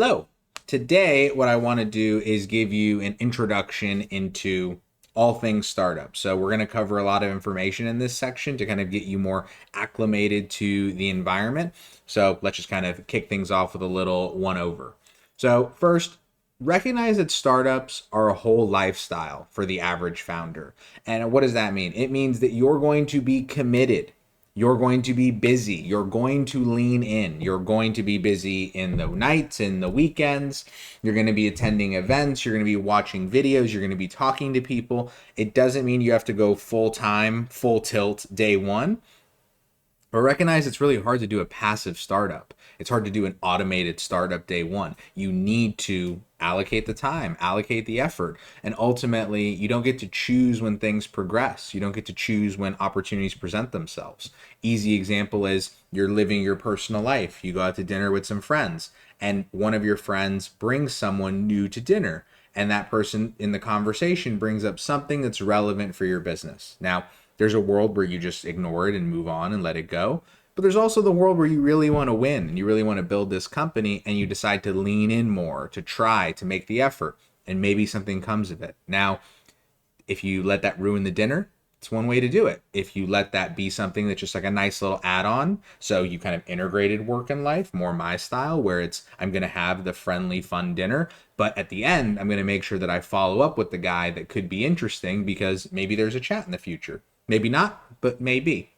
Hello. Today, what I want to do is give you an introduction into all things startups. So, we're going to cover a lot of information in this section to kind of get you more acclimated to the environment. So, let's just kind of kick things off with a little one over. So, first, recognize that startups are a whole lifestyle for the average founder. And what does that mean? It means that you're going to be committed, you're going to be busy. You're going to lean in. You're going to be busy in the nights, in the weekends. You're going to be attending events. You're going to be watching videos. You're going to be talking to people. It doesn't mean you have to go full time, full tilt day one. But recognize it's really hard to do a passive startup. It's hard to do an automated startup day one. You need to allocate the time, allocate the effort, and ultimately you don't get to choose when things progress. You don't get to choose when opportunities present themselves. Easy example is you're living your personal life. You go out to dinner with some friends, and one of your friends brings someone new to dinner, and that person in the conversation brings up something that's relevant for your business. Now, there's a world where you just ignore it and move on and let it go. But there's also the world where you really want to win and you really want to build this company and you decide to lean in more, to try, to make the effort, and maybe something comes of it. Now, if you let that ruin the dinner, it's one way to do it. If you let that be something that's just like a nice little add-on, so you kind of integrated work and life, more my style, where it's I'm going to have the friendly, fun dinner, but at the end, I'm going to make sure that I follow up with the guy that could be interesting because maybe there's a chat in the future. Maybe not, but maybe.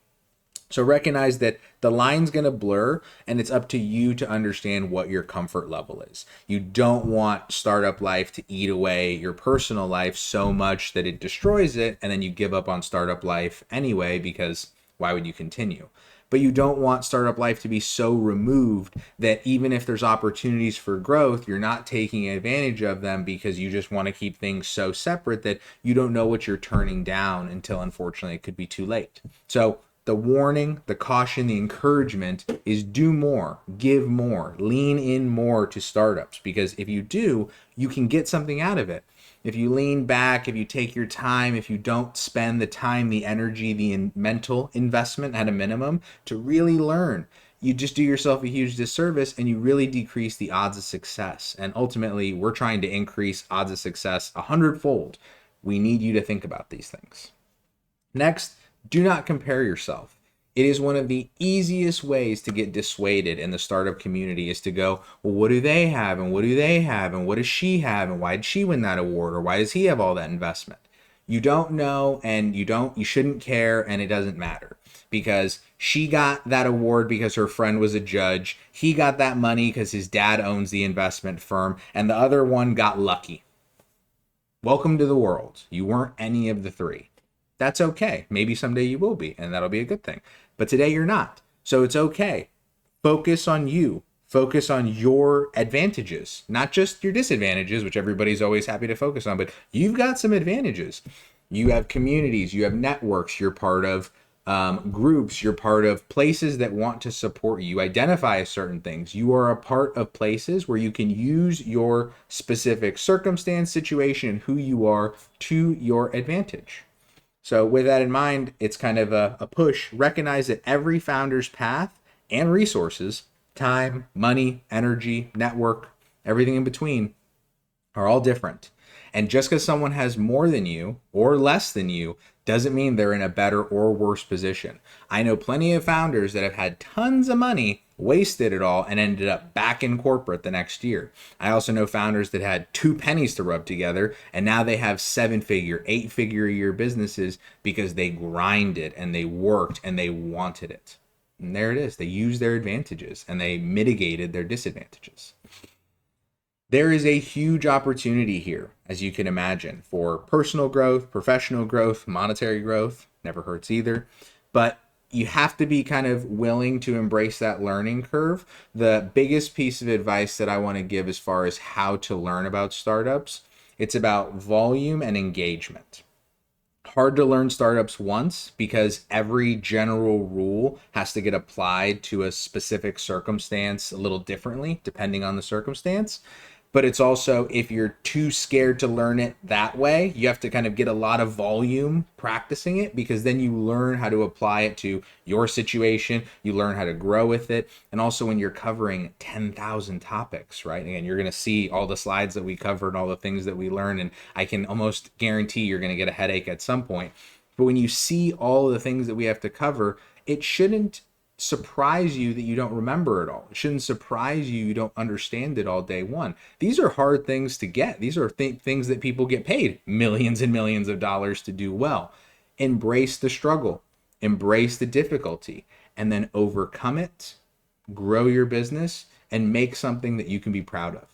So recognize that the line's going to blur and it's up to you to understand what your comfort level is. You don't want startup life to eat away your personal life so much that it destroys it and then you give up on startup life anyway because why would you continue? But you don't want startup life to be so removed that even if there's opportunities for growth, you're not taking advantage of them because you just want to keep things so separate that you don't know what you're turning down until unfortunately it could be too late. So the warning, the caution, the encouragement is do more, give more, lean in more to startups because if you do, you can get something out of it. If you lean back, if you take your time, if you don't spend the time, the energy, the mental investment at a minimum to really learn, you just do yourself a huge disservice and you really decrease the odds of success. And ultimately, we're trying to increase odds of success 100-fold. We need you to think about these things. Next, do not compare yourself. It is one of the easiest ways to get dissuaded in the startup community is to go, well, what do they have? And what do they have? And what does she have? And why did she win that award? Or why does he have all that investment? You don't know and you shouldn't care and it doesn't matter because she got that award because her friend was a judge. He got that money because his dad owns the investment firm and the other one got lucky. Welcome to the world. You weren't any of the three. That's okay. Maybe someday you will be, and that'll be a good thing. But today you're not. So it's okay. Focus on you. Focus on your advantages, not just your disadvantages, which everybody's always happy to focus on, but you've got some advantages. You have communities, you have networks, you're part of groups, you're part of places that want to support you. You identify certain things. You are a part of places where you can use your specific circumstance, situation, and who you are to your advantage. So with that in mind, it's kind of a push. Recognize that every founder's path and resources, time, money, energy, network, everything in between are all different. And just because someone has more than you or less than you doesn't mean they're in a better or worse position. I know plenty of founders that have had tons of money, wasted it all, and ended up back in corporate the next year. I also know founders that had 2 pennies to rub together, and now they have 7-figure, 8-figure a year businesses because they grinded and they worked and they wanted it. And there it is. They used their advantages and they mitigated their disadvantages. There is a huge opportunity here, as you can imagine, for personal growth, professional growth, monetary growth. Never hurts either. But you have to be kind of willing to embrace that learning curve. The biggest piece of advice that I want to give as far as how to learn about startups, it's about volume and engagement. Hard to learn startups once because every general rule has to get applied to a specific circumstance a little differently, depending on the circumstance. But it's also, if you're too scared to learn it that way, you have to kind of get a lot of volume practicing it, because then you learn how to apply it to your situation, you learn how to grow with it. And also when you're covering 10,000 topics, right? Again, you're going to see all the slides that we covered, all the things that we learn, and I can almost guarantee you're going to get a headache at some point. But when you see all the things that we have to cover, it shouldn't surprise you that you don't remember it all. It shouldn't surprise you don't understand it all day one. These are hard things to get. These are things that people get paid millions and millions of dollars to do well. Embrace the struggle, embrace the difficulty, and then overcome it, grow your business, and make something that you can be proud of.